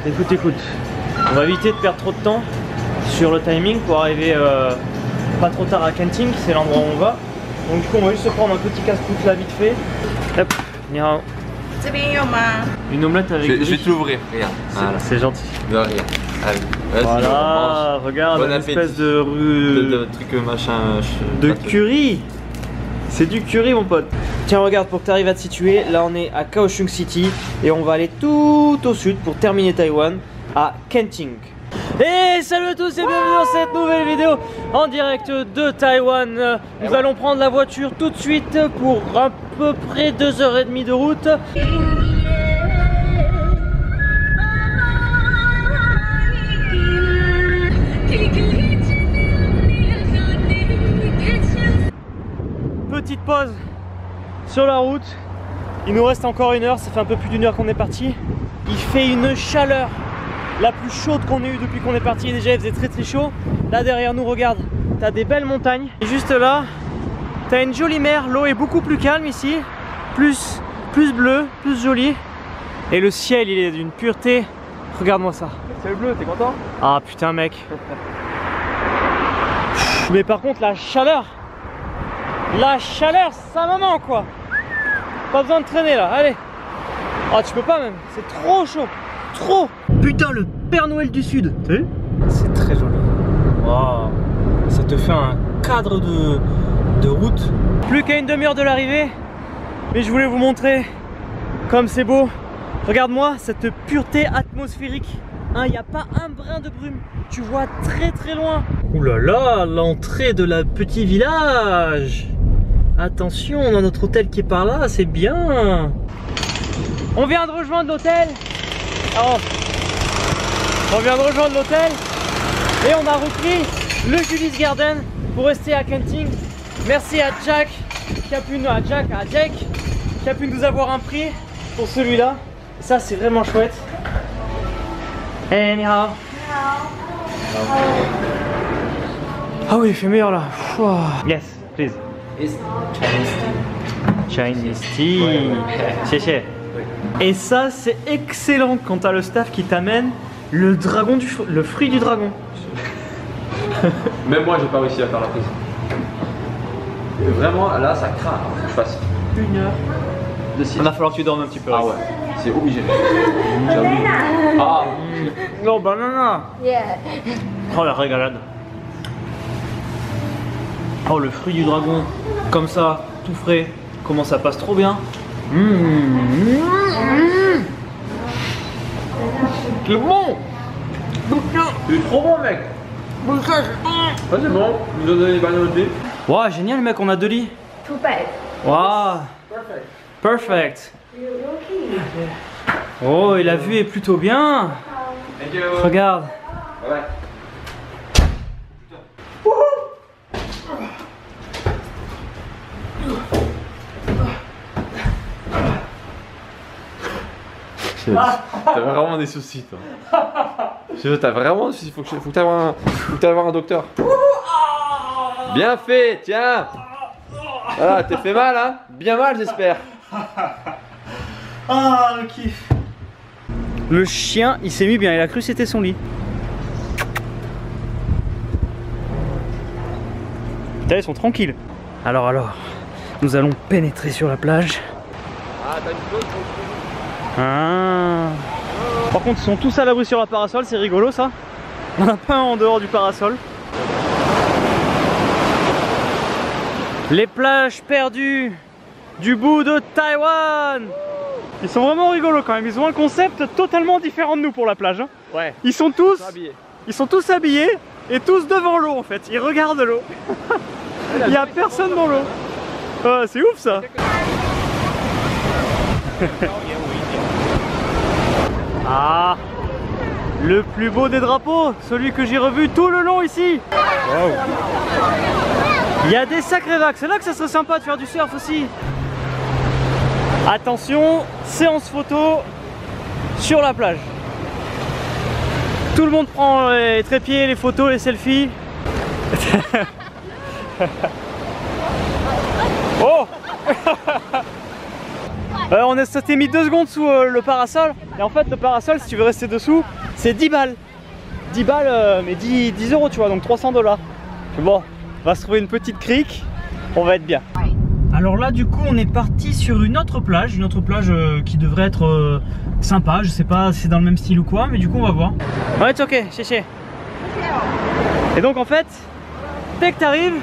écoute. On va éviter de perdre trop de temps sur le timing pour arriver pas trop tard à Kenting, c'est l'endroit où on va. Donc du coup on va juste se prendre un petit casse-croûte là vite fait. Hop, une omelette avec je vais te l'ouvrir, regarde. Voilà. C'est gentil. De rien. Allez, voilà, regarde une espèce de truc machin. De curry. C'est du curry mon pote. Tiens regarde, pour que tu arrives à te situer, là on est à Kaohsiung City et on va aller tout au sud pour terminer Taïwan à Kenting. Et salut à tous et bienvenue dans cette nouvelle vidéo en direct de Taïwan. Nous allons prendre la voiture tout de suite pour à peu près 2h30 de route. Petite pause sur la route. Il nous reste encore 1 heure, ça fait un peu plus d'1 heure qu'on est parti. Il fait une chaleur la plus chaude qu'on ait eue depuis qu'on est parti. Et déjà il faisait très chaud. Là derrière nous, regarde, t'as des belles montagnes. Et juste là, t'as une jolie mer. L'eau est beaucoup plus calme ici, plus bleu, plus jolie. Et le ciel il est d'une pureté. Regarde-moi ça. Le ciel bleu, t'es content? Ah putain mec. Mais par contre la chaleur, ça maman quoi. Pas besoin de traîner là, allez. Oh tu peux pas même, c'est trop chaud. Trop. Putain le Père Noël du Sud. T'as vu? C'est très joli. Waouh. Ça te fait un cadre de route. Plus qu'à 1/2 heure de l'arrivée. Mais je voulais vous montrer comme c'est beau. Regarde-moi cette pureté atmosphérique. Il n'y a pas un brin de brume. Tu vois très loin. Ouh là là, l'entrée de la petit village. Attention, on a notre hôtel qui est par là, c'est bien. On vient de rejoindre l'hôtel. Oh. On vient de rejoindre l'hôtel et on a repris le Julius Garden pour rester à Kenting. Merci à Jack qui a pu nous avoir un prix pour celui-là. Ça c'est vraiment chouette. Hey, ni hao. Ah oui, il fait meilleur là. Wow. Yes, please. It's Chinese tea. Chinese tea. Xie. Et ça, c'est excellent quand t'as le staff qui t'amène le fruit du dragon. Même moi, j'ai pas réussi à faire la prise. Et vraiment, là, ça craint. Faut que je fasse 1 heure de sieste. Il va falloir que tu dormes un petit peu. Ah ouais, c'est obligé. Non, banana. Yeah. Oh la régalade. Oh le fruit du dragon, comme ça, tout frais. Comment ça passe trop bien. C'est bon. C'est trop bon mec. Ah, c'est bon, il nous a donné des bananes de thé. Wow, génial mec, on a 2 lits. 2 beds. Wow. Perfect. Oh, et la vue est plutôt bien. Regarde. Ouais. T'as vraiment des soucis toi. T'as vraiment des soucis, faut que t'ailles voir un docteur. Bien fait, tiens. Voilà, t'es fait mal hein. Bien mal j'espère. Ah le kiff. Le chien il s'est mis bien, il a cru que c'était son lit. Putain, ils sont tranquilles. Alors, nous allons pénétrer sur la plage. Ah t'as une chose. Par contre ils sont tous à l'abri sur la parasol, c'est rigolo ça. On n'a pas un en dehors du parasol. Les plages perdues du bout de Taïwan. Ils sont vraiment rigolos quand même, ils ont un concept totalement différent de nous pour la plage hein. Ouais. Ils sont tous habillés et tous devant l'eau en fait, ils regardent l'eau. Il n'y a personne dans l'eau. C'est ouf ça. Ah, le plus beau des drapeaux, celui que j'ai revu tout le long ici. Wow. Il y a des sacrés vagues, c'est là que ça serait sympa de faire du surf aussi. Attention, séance photo sur la plage. Tout le monde prend les trépieds, les photos, les selfies. Oh. On s'était mis 2 secondes sous le parasol. Et en fait, le parasol, si tu veux rester dessous, c'est 10 balles. 10 balles, mais 10 euros, tu vois, donc 300 $. Bon, on va se trouver une petite crique, on va être bien. Alors là, du coup, on est parti sur une autre plage qui devrait être sympa. Je sais pas si c'est dans le même style ou quoi, mais du coup, on va voir. Ouais, c'est ok, chéché. Et donc, en fait, dès que tu arrives,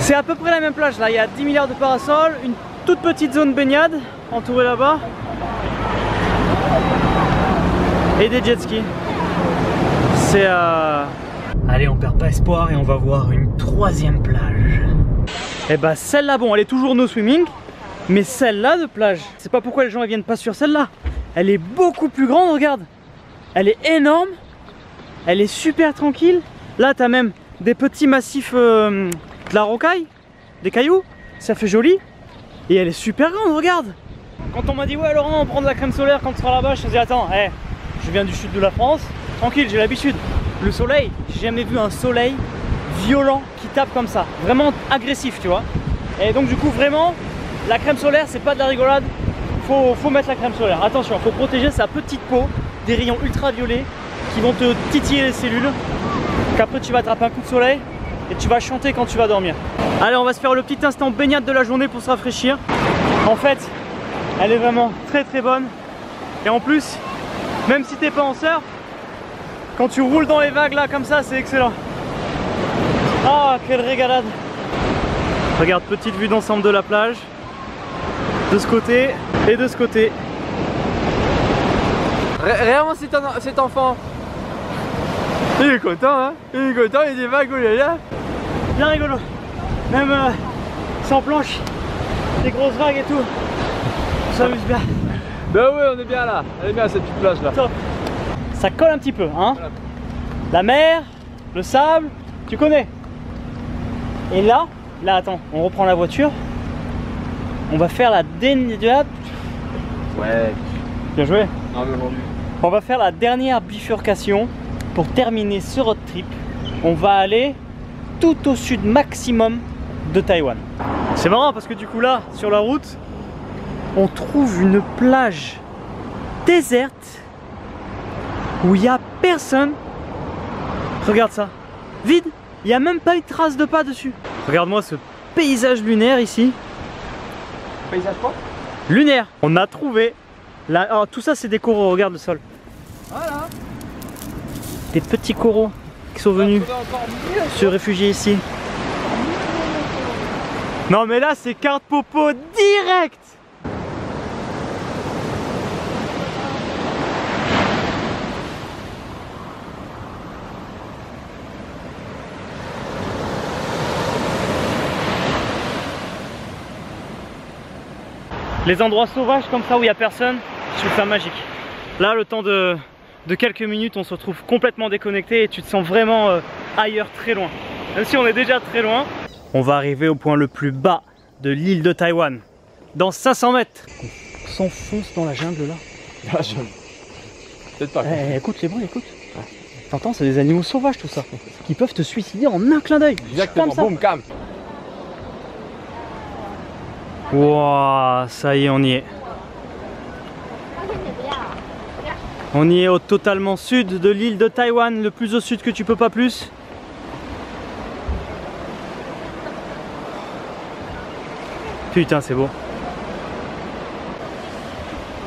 c'est à peu près la même plage. Là, il y a 10 milliards de parasols, une toute petite zone baignade entourée là-bas et des jet skis. C'est Allez, on perd pas espoir et on va voir une 3e plage. Et bah celle-là, bon, elle est toujours no swimming, mais celle-là de plage, c'est pas pourquoi les gens ne viennent pas sur celle-là. Elle est beaucoup plus grande, regarde. Elle est énorme, elle est super tranquille. Là, t'as même des petits massifs de la rocaille, des cailloux, ça fait joli. Et elle est super grande, regarde. Quand on m'a dit ouais Laurent, on prend de la crème solaire quand tu seras là-bas, je me suis dit attends, je viens du sud de la France, tranquille, j'ai l'habitude. Le soleil, j'ai jamais vu un soleil violent qui tape comme ça, vraiment agressif, tu vois. Et donc du coup vraiment, la crème solaire c'est pas de la rigolade, faut mettre la crème solaire. Attention, faut protéger sa petite peau des rayons ultraviolets qui vont te titiller les cellules, qu'après tu vas attraper un coup de soleil et tu vas chanter quand tu vas dormir. Allez, on va se faire le petit instant baignade de la journée pour se rafraîchir. En fait, elle est vraiment très très bonne. Et en plus, même si t'es pas en surf, quand tu roules dans les vagues là comme ça, c'est excellent. Ah, quelle régalade. Regarde, petite vue d'ensemble de la plage. De ce côté et de ce côté. Réellement cet enfant, il est content, hein. Il est content, il y a des vagues, oh là là. Bien rigolo. Même sans planche, des grosses vagues et tout. On s'amuse bien. Bah ouais, on est bien là. Elle est bien cette petite plage là. Top. Ça colle un petit peu, hein. Voilà. La mer, le sable, tu connais. Et là, attends, on reprend la voiture. On va faire la dernière. Ouais. Bien joué. Non mais aujourd'hui. On va faire la dernière bifurcation pour terminer ce road trip. On va aller tout au sud maximum de Taïwan. C'est marrant parce que du coup là, sur la route, on trouve une plage déserte où il n'y a personne. Regarde ça, vide, il n'y a même pas une trace de pas dessus. Regarde-moi ce paysage lunaire ici. Paysage quoi? Lunaire. On a trouvé, oh, tout ça c'est des coraux, regarde le sol. Voilà. Des petits coraux qui sont venus se réfugier ici. Non mais là c'est carte popo direct. Les endroits sauvages comme ça où il n'y a personne, je trouve ça magique. Là, le temps de quelques minutes, on se retrouve complètement déconnecté et tu te sens vraiment ailleurs, très loin. Même si on est déjà très loin. On va arriver au point le plus bas de l'île de Taïwan. Dans 500 mètres. On s'enfonce dans la jungle là. La jungle. Peut-être pas. Écoute les bruits, écoute. T'entends, c'est des animaux sauvages tout ça. Qui peuvent te suicider en un clin d'œil. Exactement, boum, cam. Wouah, ça y est, on y est. On y est au totalement sud de l'île de Taïwan, le plus au sud que tu peux pas plus. Putain, c'est beau.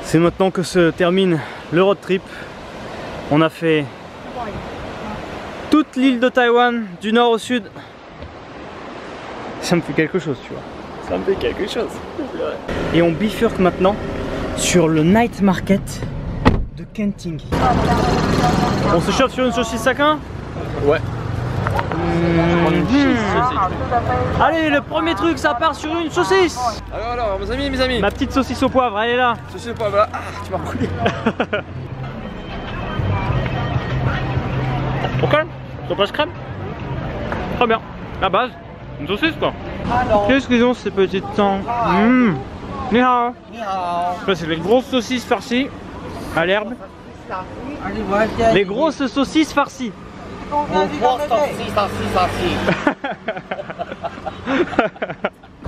C'est maintenant que se termine le road trip. On a fait toute l'île de Taïwan, du nord au sud. Ça me fait quelque chose, tu vois. Ça me fait quelque chose. Et on bifurque maintenant sur le night market de Kenting. On se chauffe sur une saucisse sakin? Ouais. Allez, le premier truc, ça part sur une saucisse. Alors, mes amis. Ma petite saucisse au poivre, elle est là. Saucisse au poivre, là. Ah, tu m'as recoulé. Au calme, ça passe crème. Très bien. La base, une saucisse quoi. Qu'est-ce qu'ils ont ces petites sangs? Ni hao. Ça c'est les grosses saucisses farcies à l'herbe. Les grosses saucisses farcies.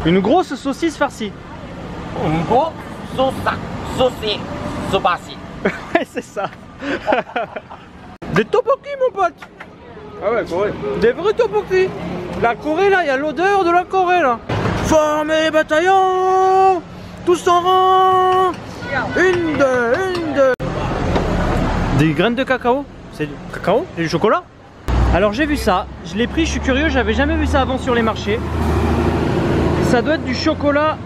Une grosse saucisse farcie. Umbo, Sosa, Sosé, Sobasi. Ouais, c'est ça. Des tteokbokki, mon pote. Ah ouais, Corée. Des vrais tteokbokki. La Corée, là, il y a l'odeur de la Corée, là. Formez les bataillons, tous en rang. Une, deux. Des graines de cacao. C'est du cacao et du chocolat. Alors j'ai vu ça, je l'ai pris, je suis curieux, j'avais jamais vu ça avant sur les marchés. Ça doit être du chocolat,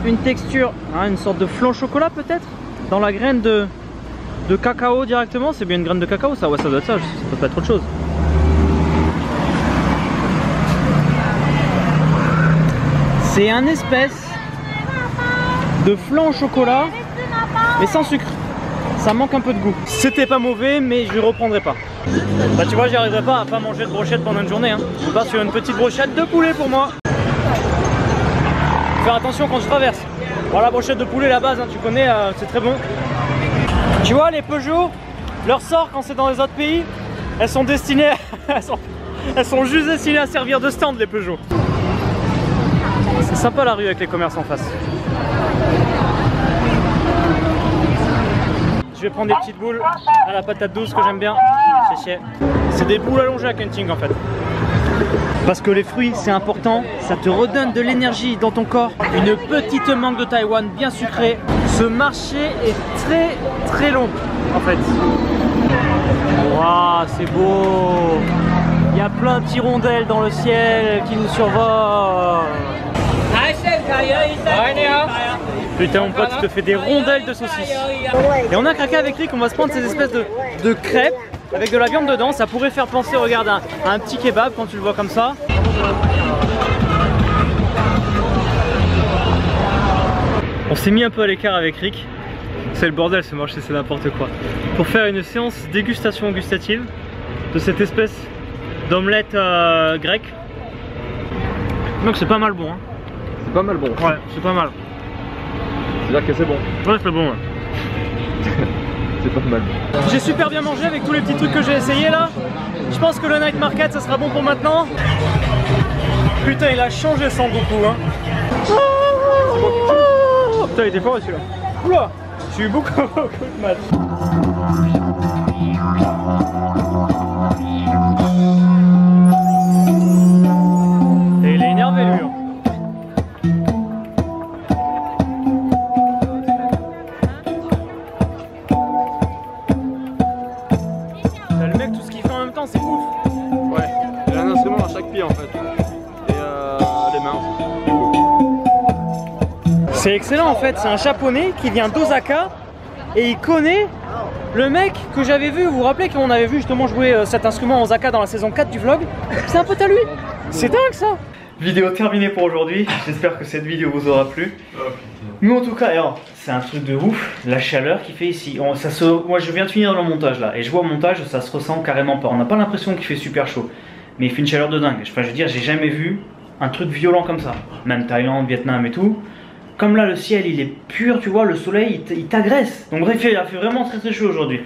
une texture, hein, une sorte de flan chocolat peut-être, dans la graine de cacao directement. C'est bien une graine de cacao ça? Ouais, ça doit être ça, ça peut pas être autre chose. C'est un espèce de flan au chocolat, mais sans sucre. Ça manque un peu de goût. C'était pas mauvais, mais je reprendrai pas. Bah tu vois, j'y arriverai pas à pas manger de brochette pendant une journée. Hein. Je pars sur une petite brochette de poulet pour moi. Faire attention quand je traverse. Voilà, la brochette de poulet, la base, hein, tu connais, c'est très bon. Tu vois, les Peugeot, leur sort quand c'est dans les autres pays, elles sont destinées, elles sont juste destinées à servir de stand, les Peugeot. C'est sympa la rue avec les commerces en face. Je vais prendre des petites boules à la patate douce que j'aime bien. C'est des boules allongées à Kenting en fait. Parce que les fruits c'est important, ça te redonne de l'énergie dans ton corps. Une petite mangue de Taïwan bien sucrée. Ce marché est très long en fait. Waouh, c'est beau. Il y a plein de petits rondelles dans le ciel qui nous survolent. Putain mon pote, tu te fais des rondelles de saucisses. Et on a craqué avec Rick, on va se prendre ces espèces de crêpes avec de la viande dedans. Ça pourrait faire penser, regarde, à un petit kebab quand tu le vois comme ça. On s'est mis un peu à l'écart avec Rick. C'est le bordel ce marché, c'est n'importe quoi. Pour faire une séance dégustation gustative de cette espèce d'omelette grecque. Donc c'est pas mal bon hein. C'est pas mal bon. Ouais, c'est pas mal. C'est-à-dire que c'est bon. Ouais, c'est bon. Ouais. C'est pas mal. J'ai super bien mangé avec tous les petits trucs que j'ai essayé là. Je pense que le night market ça sera bon pour maintenant. Putain, il a changé sans Goku hein. Oh, putain, il était fort celui-là. Oula, j'ai eu beaucoup de mal. Et il est énervé lui hein. C'est ouf. Ouais, il y a un instrument à chaque pied en fait. Et les mains. C'est excellent en fait, c'est un japonais qui vient d'Osaka et il connaît le mec que j'avais vu. Vous vous rappelez qu'on avait vu justement jouer cet instrument à Osaka dans la saison 4 du vlog? C'est un pote à lui. C'est dingue ça. Vidéo terminée pour aujourd'hui, j'espère que cette vidéo vous aura plu. Mais en tout cas, c'est un truc de ouf, la chaleur qu'il fait ici. Moi je viens de finir le montage là, et je vois au montage, ça se ressent carrément pas. On n'a pas l'impression qu'il fait super chaud, mais il fait une chaleur de dingue. Enfin je veux dire, j'ai jamais vu un truc violent comme ça. Même Thaïlande, Vietnam et tout. Comme là le ciel il est pur, tu vois, le soleil il t'agresse. Donc bref, il a fait vraiment très chaud aujourd'hui.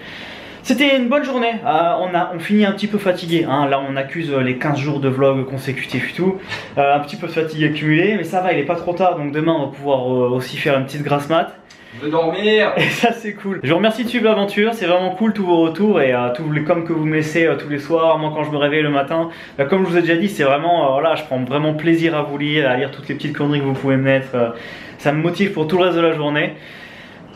C'était une bonne journée, on finit un petit peu fatigué, hein. Là on accuse les 15 jours de vlog consécutifs et tout, un petit peu de fatigue accumulée, mais ça va, il est pas trop tard, donc demain on va pouvoir aussi faire une petite grasse mat. Je veux dormir. Et ça c'est cool. Je vous remercie de suivre l'aventure, c'est vraiment cool tous vos retours et tous les coms que vous me laissez tous les soirs, moi quand je me réveille le matin. Comme je vous ai déjà dit, c'est vraiment, voilà, je prends vraiment plaisir à vous lire, à lire toutes les petites conneries que vous pouvez me mettre, ça me motive pour tout le reste de la journée.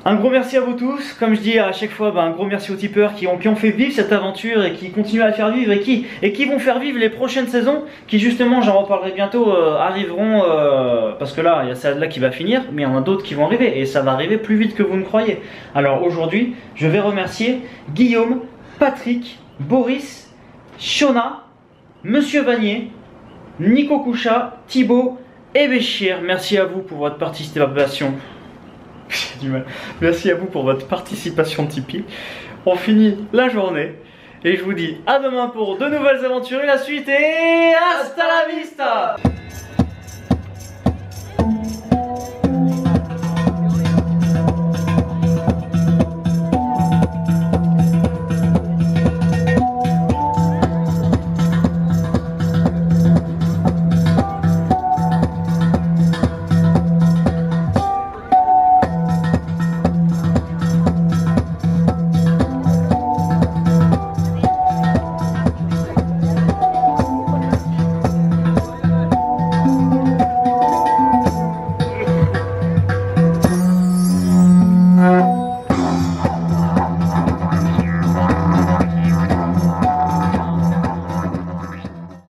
Un gros merci à vous tous, comme je dis à chaque fois, un gros merci aux tipeurs qui ont fait vivre cette aventure et qui continuent à la faire vivre et qui vont faire vivre les prochaines saisons qui justement, j'en reparlerai bientôt, arriveront, parce que là, il y a celle-là qui va finir, mais il y en a d'autres qui vont arriver et ça va arriver plus vite que vous ne croyez. Alors aujourd'hui, je vais remercier Guillaume, Patrick, Boris, Shona, Monsieur Vanier, Nico Coucha, Thibaut et Béchir. Merci à vous pour votre participation. J'ai du mal. Merci à vous pour votre participation Tipeee. On finit la journée et je vous dis à demain pour de nouvelles aventures et la suite et hasta